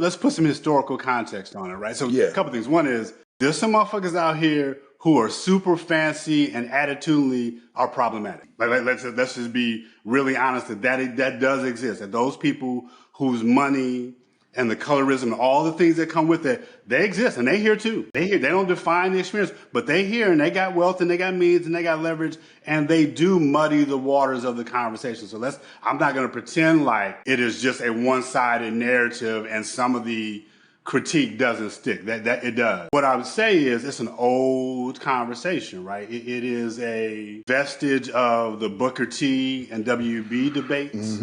Let's put some historical context on it, right? So Yeah. a couple things. One is there's some motherfuckers out here who are super fancy and attitudinally are problematic. Like let's just be really honest that does exist. That those people whose money and the colorism and all the things that come with it, they exist and they here too. They here. They don't define the experience, but they here and they got wealth and they got means and they got leverage and they do muddy the waters of the conversation. So I'm not going to pretend like it is just a one-sided narrative and some of the critique doesn't stick. That it does. What I would say is it's an old conversation, right? It is a vestige of the Booker T and WB debates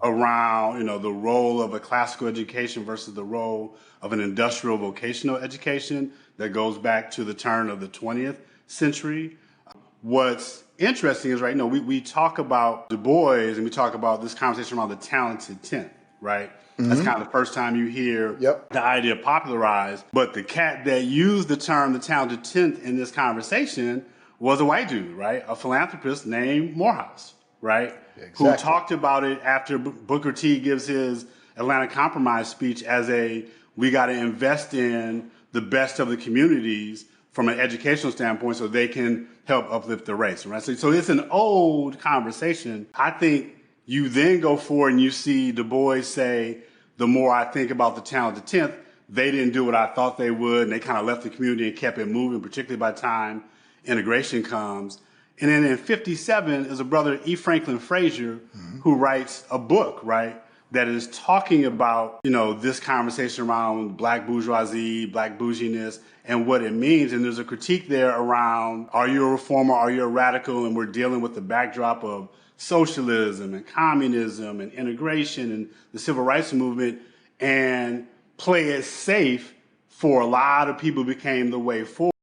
around, the role of a classical education versus the role of an industrial vocational education that goes back to the turn of the 20th century. What's interesting is, right, we talk about Du Bois and we talk about this conversation around the talented 10th, right? That's kind of the first time you hear the idea popularized. But the cat that used the term the talented 10th in this conversation was a white dude, right? A philanthropist named Morehouse, right? Exactly. Who talked about it after Booker T gives his Atlanta Compromise speech as we got to invest in the best of the communities from an educational standpoint so they can help uplift the race, right? So it's an old conversation. I think you then go forward and you see Du Bois say, the more I think about the talented 10th, they didn't do what I thought they would, and they kind of left the community and kept it moving, particularly by the time integration comes. And then in 57 is a brother, E. Franklin Frazier, who writes a book, right, that is talking about, this conversation around black bourgeoisie, black bouginess, and what it means. And there's a critique there around, are you a reformer, are you a radical? And we're dealing with the backdrop of socialism and communism and integration and the civil rights movement, and play it safe for a lot of people became the way forward.